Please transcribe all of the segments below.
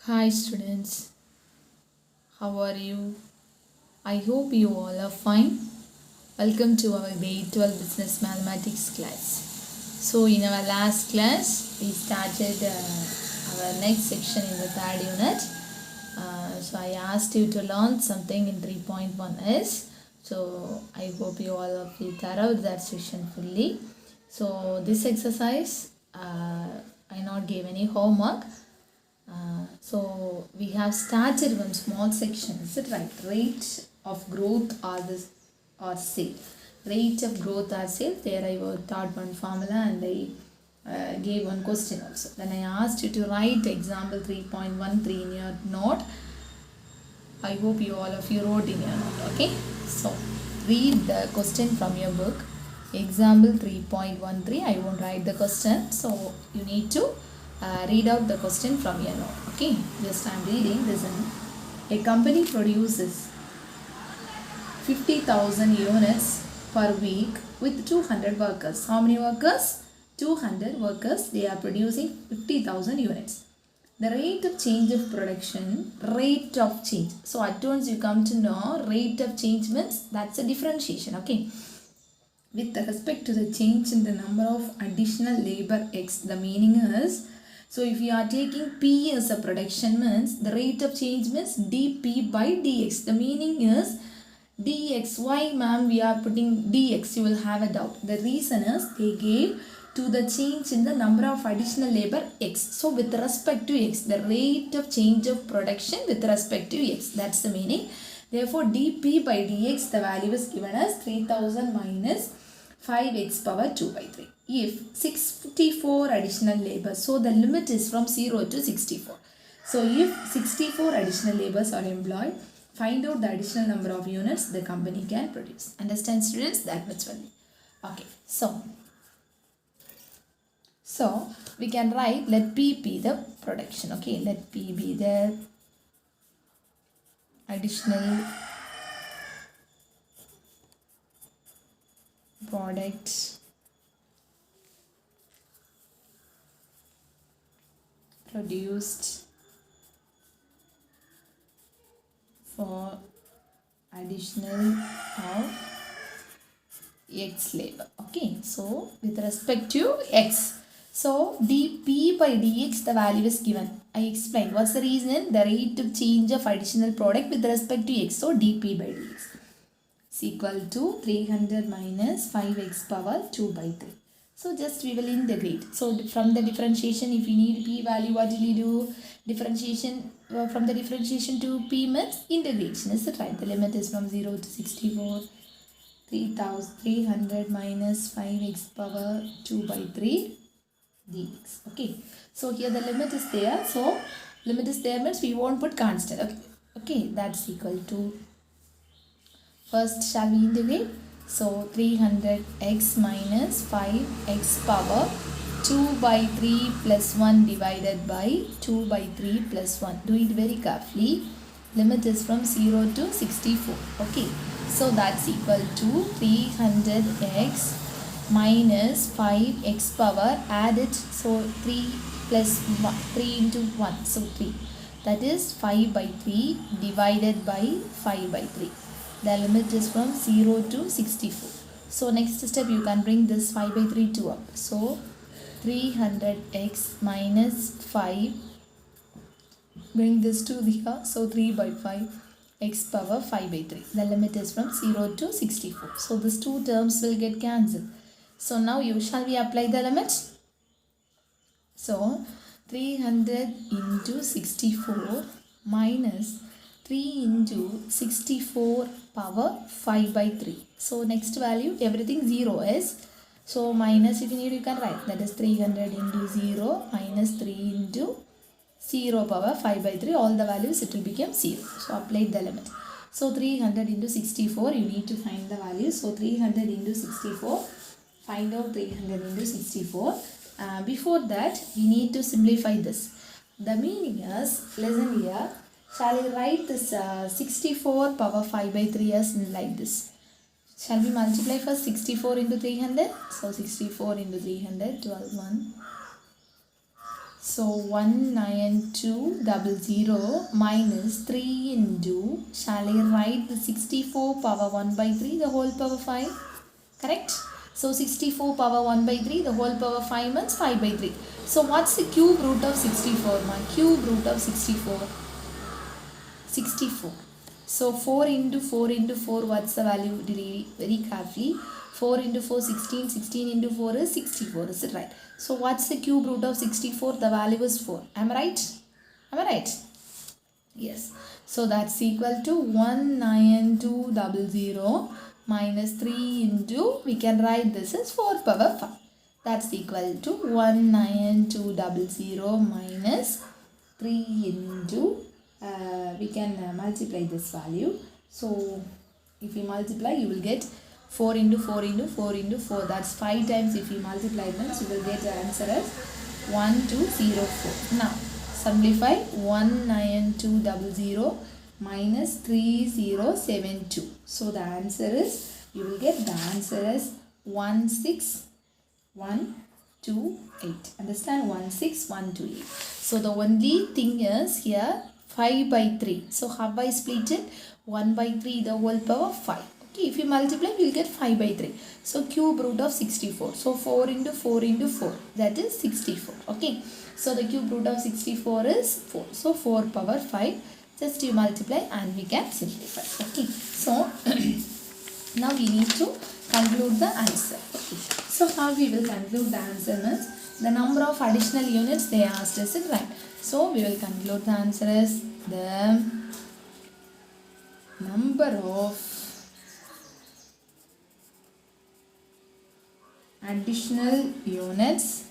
Hi students, how are you? I hope you all are fine. Welcome to our grade 12 business mathematics class. So in our last class we started our next section in the third unit. So I asked you to learn something in 3.1s. So I hope you all of you thorough that section fully. So this exercise I not gave any homework. So we have started one small section. Is it right? Rate of growth or sale. Rate of growth or sale. There I taught one formula and I gave one question also. Then I asked you to write example 3.13 in your note. I hope you all of you wrote in your note. Okay. So read the question from your book. Example 3.13. I won't write the question. So you need to read out the question from your note. Okay. Just I am reading. Listen. A company produces 50,000 units per week with 200 workers. How many workers? 200 workers. They are producing 50,000 units. The rate of change of production, rate of change. So at once you come to know rate of change means that's a differentiation. Okay. With respect to the change in the number of additional labor X, the meaning is, so if you are taking P as a production means the rate of change means dP by dx. The meaning is dx. Why ma'am we are putting dx? You will have a doubt. The reason is they gave to the change in the number of additional labor X. So with respect to X, the rate of change of production with respect to X. That's the meaning. Therefore dP by dx, the value is given as 3000 minus 5x power 2 by 3. If 64 additional labor, so the limit is from 0 to 64. So if 64 additional labors are employed, find out the additional number of units the company can produce. Understand students? That much only. Okay. So we can write let P be the production. Okay. Let P be the additional product produced for additional of X labor. Okay, so with respect to X, so dP by dx the value is given. I explained what's the reason. The rate of change of additional product with respect to X, so dP by dx is equal to 300 minus 5x power 2 by 3. So just we will integrate. So from the differentiation, if you need P value, what will you do? Differentiation from the differentiation to P means integration. Is it right? The limit is from 0 to 64. 300 minus 5x power 2 by 3 dx. Okay. So here the limit is there. So limit is there means we won't put constant. Okay. Okay. That's equal to. First shall we integrate? So 300x minus 5x power 2 by 3 plus 1 divided by 2 by 3 plus 1. Do it very carefully. Limit is from 0 to 64. Okay. So that's equal to 300x minus 5x power. Add it. So 3 plus 1. 3 into 1. So 3. That is 5 by 3 divided by 5 by 3. The limit is from 0 to 64. So next step you can bring this 5 by 3 to up. So 300x minus 5. Bring this to the here. So 3 by 5 x power 5 by 3. The limit is from 0 to 64. So these two terms will get cancelled. So now shall we apply the limit? So 300 into 64 minus 3 into 64 power 5 by 3. So next value everything 0 is. So minus if you need you can write. That is 300 into 0 minus 3 into 0 power 5 by 3. All the values it will become 0. So apply the limit. So 300 into 64 you need to find the value. So 300 into 64. Find out 300 into 64. Before that we need to simplify this. The meaning is, listen here. Shall I write this 64 power 5 by 3 as like this? Shall we multiply first 64 into 300? So 64 into 300, 12, 1. So 19200 minus 3 into, shall I write the 64 power 1 by 3 the whole power 5? Correct? So 64 power 1 by 3 the whole power 5 means 5 by 3. So what's the cube root of 64? My cube root of 64? 64. So 4 into 4 into 4, what's the value? Very carefully. 4 into 4, 16. 16 into 4 is 64. Is it right? So what's the cube root of 64? The value is 4. Am I right? Am I right? Yes. So that's equal to 19200 minus 3 into, we can write this as 4 power 5. That's equal to 19200 minus 3 into, we can multiply this value. So if you multiply, you will get 4 into 4 into 4 into 4. That's 5 times. If you multiply means you will get the answer as 1204. Now simplify 19200 minus 3072. So the answer is, you will get the answer as 16128. Understand? 16128. So the only thing is here 5 by 3. So how I split it? 1 by 3 the whole power 5. Okay, if you multiply, you will get 5 by 3. So cube root of 64. So 4 into 4 into 4. That is 64. Okay. So the cube root of 64 is 4. So 4 power 5. Just you multiply and we can simplify. Okay. So now we need to conclude the answer. Okay. So how we will conclude the answer means, the number of additional units they asked us it right. So we will conclude the answer as the number of additional units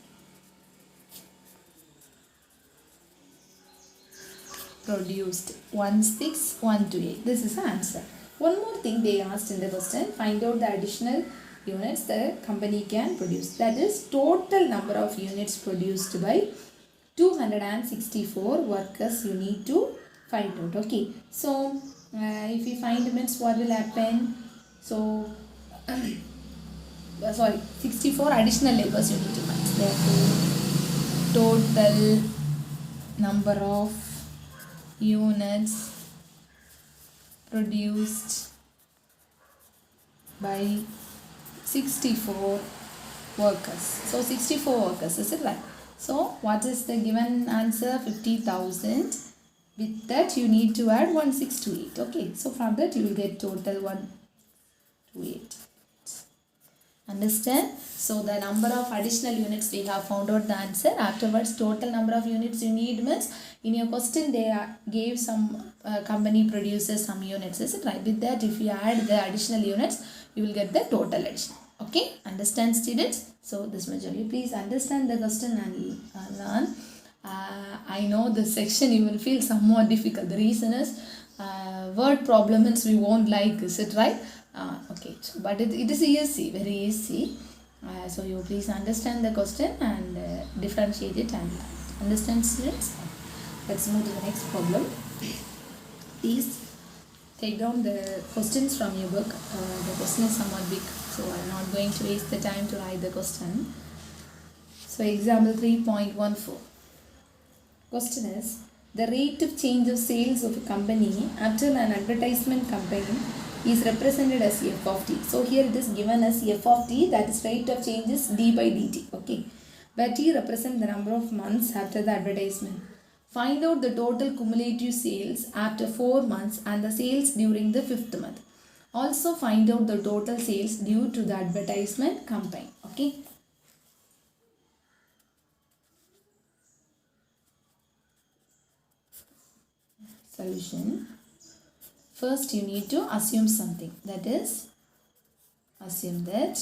produced 16128. This is the answer. One more thing they asked in the question, find out the additional units the company can produce. That is total number of units produced by 264 workers you need to find out. Okay. So if you find means what will happen? So 64 additional labors you need to find. Therefore total number of units produced by 64 workers. So 64 workers, is it right? So what is the given answer? 50,000. With that you need to add 1628. Okay, so from that you will get total 128. Understand? So the number of additional units we have found out the answer. Afterwards total number of units you need means, in your question they gave some company produces some units, is it right? With that if you add the additional units you will get the total addition. Okay, understand students? So this much only. Please understand the question and learn. I know this section you will feel somewhat difficult. The reason is word problem means we won't like, is it right? Okay, so, but it is easy, very easy. So you please understand the question and differentiate it and understand students. Let's move to the next problem. Please take down the questions from your book. The question is somewhat big, so I'm not going to waste the time to write the question. So example 3.14. Question is, the rate of change of sales of a company after an advertisement campaign is represented as f of t. So here it is given as f of t, that is rate of change is d by dt. Okay, where t represents the number of months after the advertisement. Find out the total cumulative sales after 4 months and the sales during the 5th month. Also find out the total sales due to the advertisement campaign. Okay. Solution. First you need to assume something, that is assume that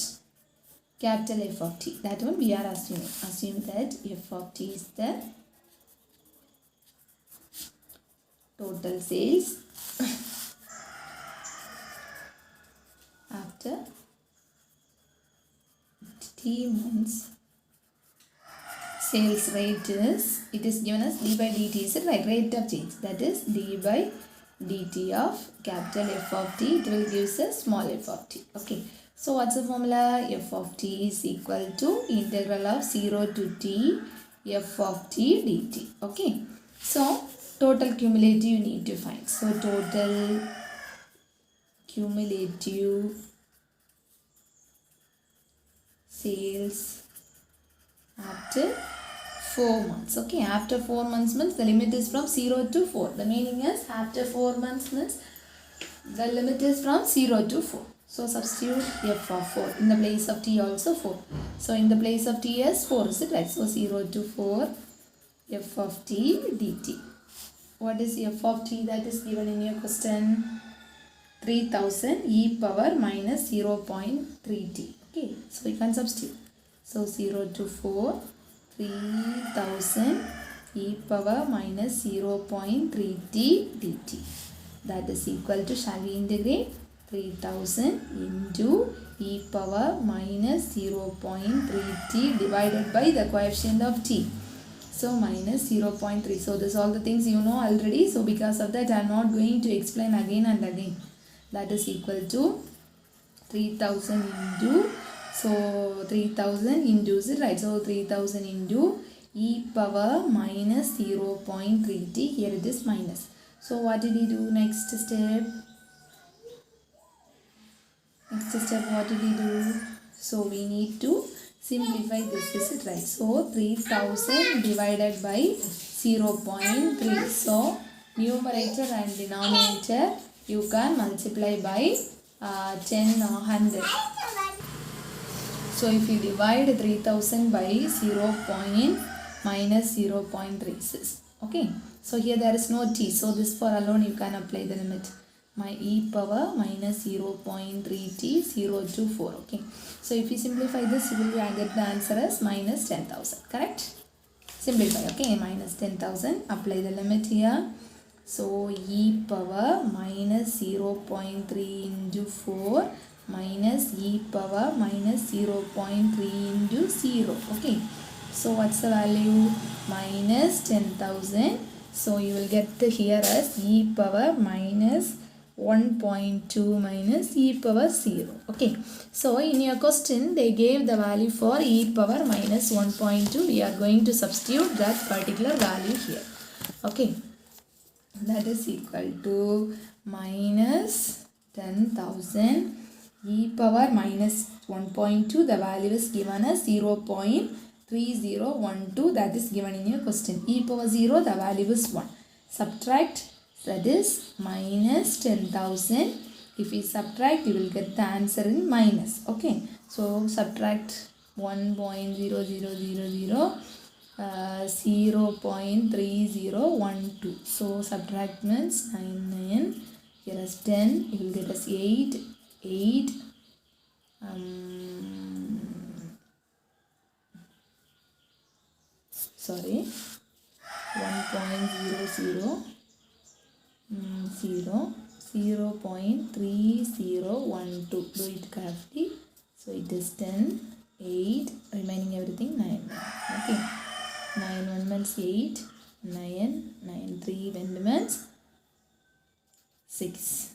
capital F of t, that one we are assuming. Assume that f of t is the total sales after t months. Sales rate is, it is given as d by dt, is it right? Rate of change, that is d by dt of capital F of t. It will give us small f of t. Okay, so what's the formula? F of t is equal to integral of 0 to t f of t dt. Okay. So total cumulative you need to find. So total cumulative sales after 4 months. Okay, after 4 months means the limit is from 0 to 4. The meaning is after 4 months means the limit is from 0 to 4. So substitute f of 4. In the place of t also 4. So in the place of t is 4, is it right? So 0 to 4 f of t dt. What is f of t that is given in your question? 3000 e power minus 0.3t. Okay, so we can substitute. So 0 to 4, 3000 e power minus 0.3t dt. That is equal to, shall we integrate? 3000 into e power minus 0.3t divided by the coefficient of t. So minus 0.3. So this all the things you know already. So because of that I am not going to explain again and again. That is equal to 3000 into, so 3000 into, is it right? So 3000 into e power minus 0.3t. Here it is minus. So what did he do next step? Next step what did he do? So we need to simplify this, is it right? So 3000 divided by 0.3. So numerator and denominator you can multiply by 10 or 100. So if you divide 3000 by 0. minus 0.36. Okay. So here there is no t. So this for alone you can apply the limit. My e power minus 0.3t 0 to 4. Okay. So if you simplify this you will get the answer as minus 10,000. Correct? Simplify. Okay. Minus 10,000. Apply the limit here. So e power minus 0.3 into 4 minus e power minus 0.3 into 0. Okay. So what's the value? Minus 10,000. So you will get the here as e power minus 1.2 minus e power 0. Okay. So in your question they gave the value for e power minus 1.2. We are going to substitute that particular value here. Okay. That is equal to minus 10,000 e power minus 1.2. The value is given as 0.3012. That is given in your question. E power 0, the value is 1. Subtract, that is minus 10,000. If we subtract, you will get the answer in minus. Okay. So subtract 1.0000. 0.3012. So subtract means 9. Here is 10. You will get as 8. Sorry. 1.00 0.3012. Do it carefully. So it is 10, 8, remaining everything 9. Okay. 9 1 means 8, 9, 9 3 means 6.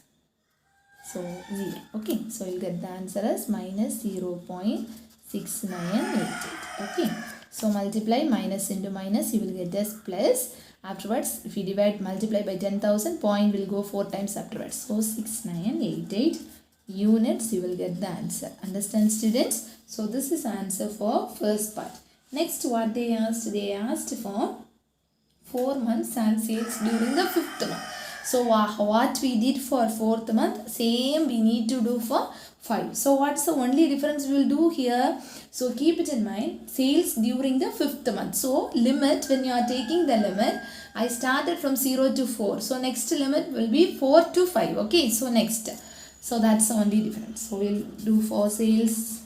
So 0. Okay. So you'll get the answer as minus 0.6988. Okay. So multiply minus into minus, you will get as plus. Afterwards, if you divide multiply by 10,000, point will go 4 times afterwards. So 6988 units, you will get the answer. Understand, students? So this is answer for first part. Next, what they asked? They asked for 4 months and sales during the 5th month. So what we did for 4th month, same we need to do for 5. So what's the only difference we will do here? So keep it in mind, sales during the 5th month. So limit, when you are taking the limit, I started from 0 to 4. So next limit will be 4 to 5. Okay, so next. So that's the only difference. So we'll do for sales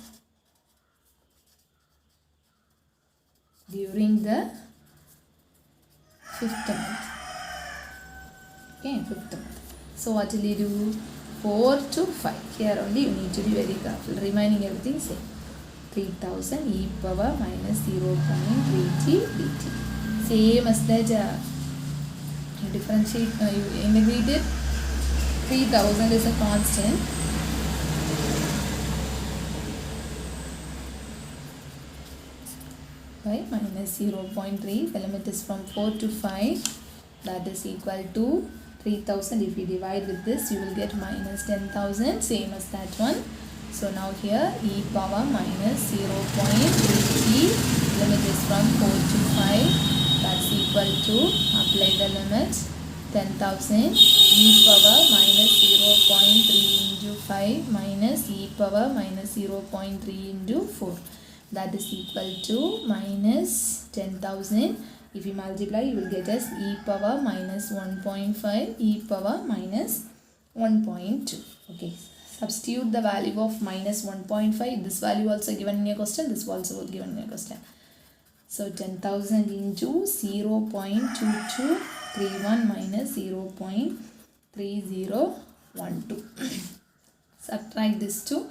during the 5th month. Okay, 5th month. So what will you do? 4 to 5. Here only you need to be very careful. Remaining everything same. 3000 e power minus 0.3t dt. Same as that you differentiate, you integrate it. 3000 is a constant. by minus 0.3. The limit is from 4 to 5. That is equal to 3000. If we divide with this, you will get minus 10,000. Same as that one. So now here e power minus 0.3t. Limit is from 4 to 5. That's equal to, apply the limit, 10,000 e power minus 0.3 into 5 minus e power minus 0.3 into 4. That is equal to minus 10,000. If you multiply, you will get as e power minus 1.5 e power minus 1.2. Okay, substitute the value of minus 1.5. This value also given in your question. This also given in your question. So 10,000 into 0.2231 minus 0.3012. Subtract this two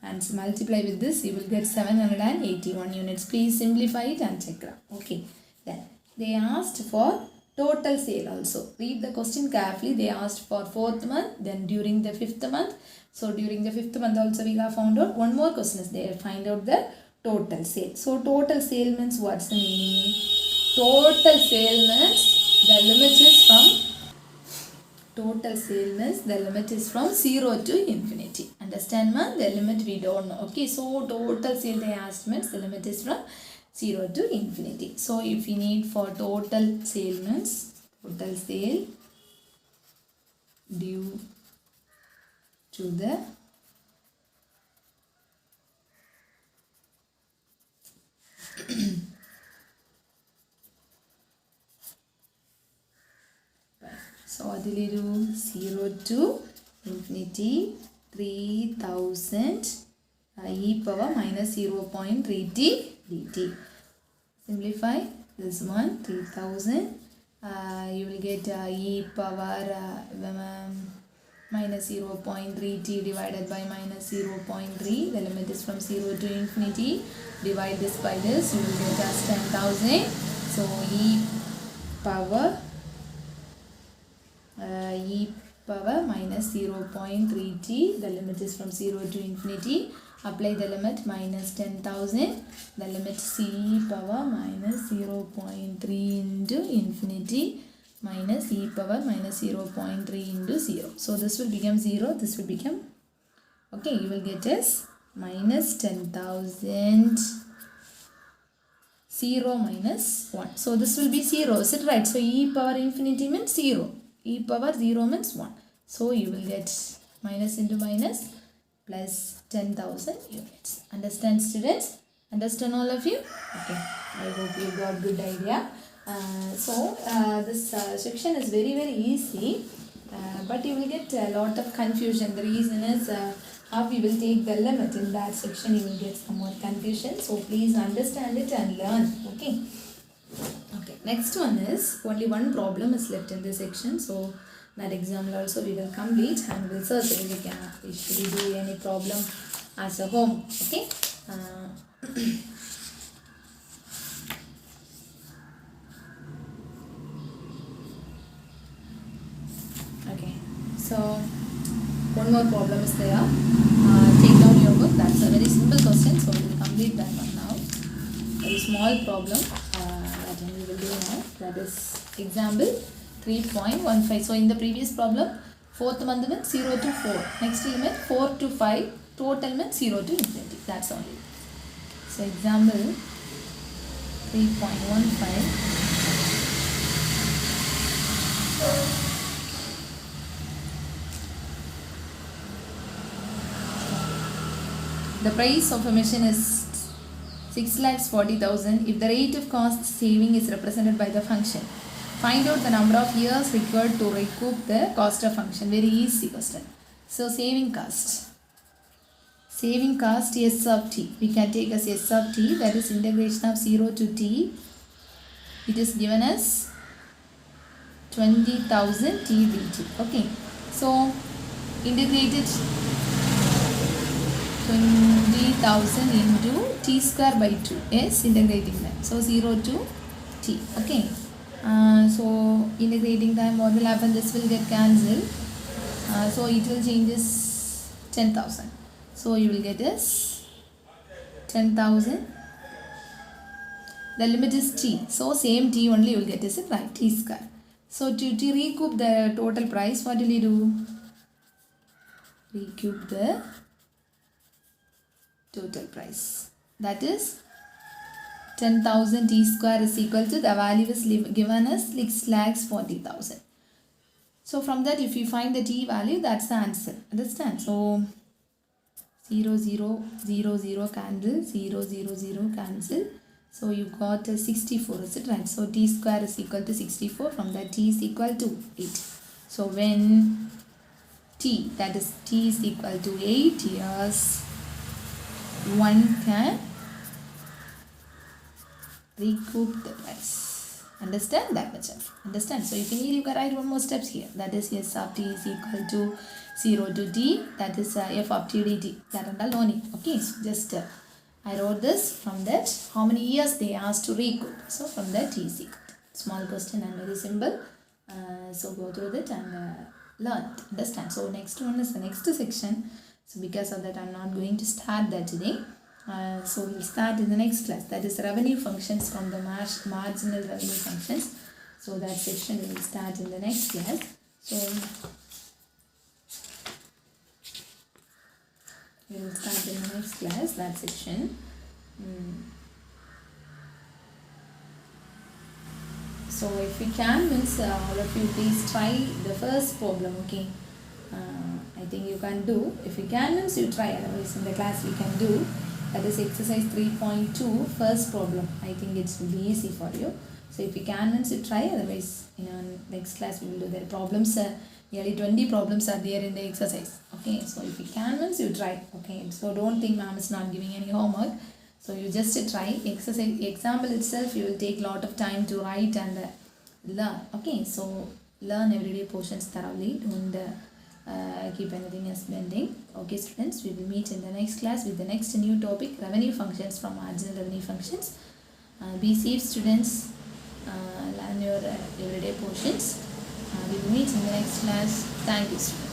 and multiply with this. You will get 781 units. Please simplify it and check it out. Okay. Then they asked for total sale also. Read the question carefully. They asked for 4th month, then during the 5th month. So during the 5th month also we have found out one more question is there. Find out the total sale. So total sale means what's the meaning? Total sale means the limit is from total sale means the limit is from 0 to infinity. Understand man? The limit we don't know. Okay, so total sale they asked means the limit is from 0 to infinity. So if we need for total sale means total sale due to the so adilu 0 to infinity 3000 e power minus 0.3t dt. Simplify this one, 3000. You will get e power minus 0.3t divided by minus 0.3. The limit is from 0 to infinity. Divide this by this, you will get as 10,000. So e power minus 0.3t. The limit is from 0 to infinity. Apply the limit minus 10,000. The limit c power minus 0.3 into infinity minus e power minus 0.3 into 0. So this will become 0. This will become, okay, you will get as minus 10,000. 0 minus 1. So this will be 0. Is it right? So e power infinity means 0. E power 0 means 1. So you will get minus into minus plus 10,000 units. Understand students? Understand all of you? Okay. I hope you got good idea. This section is very easy. But you will get a lot of confusion. The reason is how we will take the limit. In that section you will get some more confusion. So please understand it and learn. Okay. Okay. Next one is only one problem is left in this section. So that exam also we will complete and we will search if we should do any problem as a home. Okay. Okay. So one more problem is there. Take down your book. That's a very simple question. So we will complete that one now. Very small problem that we will do now. That is example 3.15. So in the previous problem, 4th month means 0 to 4. Next limit 4 to 5. Total means 0 to infinity. That's only. So example 3.15. The price of a machine is 6,40,000 if the rate of cost saving is represented by the function. Find out the number of years required to recoup the cost of function. Very easy question. So saving cost. Saving cost s of t. We can take as s of t, that is integration of 0 to t. It is given as 20,000 t dt. Okay. So integrated 20,000 into t square by 2. Yes, integrating that. So 0 to t. Okay. So integrating time, what will happen? This will get cancelled. So it will change as 10,000. So you will get as 10,000 The limit is t. So same t only you will get is it right, t square. So to recoup the total price, what will you do? Recoup the total price. That is 10,000 t square is equal to the value is given as 6,40,000. So from that, if you find the t value, that's the answer. Understand? So 0, 0, 0, 0 cancel, 0, 0, 0 cancel. So you got 64, is it right? So t square is equal to 64. From that, t is equal to 8. So when t, that is t is equal to 8 years, one can recoup the price. Understand that much? Understand? So if you need, you can write one more steps here. That is s of t is equal to 0 to t. That is f of t dt. That and all no need. Okay, so just I wrote this. From that, how many years they asked to recoup. So from that, t is equal to. Small question and very simple. So go through that and learn. Understand? So next one is the next section. So because of that, I'm not going to start that today. So we'll start in the next class. That is revenue functions from the marginal revenue functions. So that section will start in the next class. So we will start in the next class, that section. So if we can, means all of you please try the first problem, okay? I think you can do. If you can, means you try. Otherwise in the class we can do. That is exercise 3.2, first problem. I think it will be easy for you. So if you can, means you try. Otherwise in our next class we will do the problems. Nearly 20 problems are there in the exercise. Okay, so if you can, means you try. Okay, so don't think ma'am is not giving any homework. So you just try. Exercise example itself you will take lot of time to write and learn. Okay, so learn everyday portions thoroughly. Don't keep anything as pending. Okay students, we will meet in the next class with the next new topic, revenue functions from marginal revenue functions. Be safe students, learn your everyday portions. We will meet in the next class. Thank you students.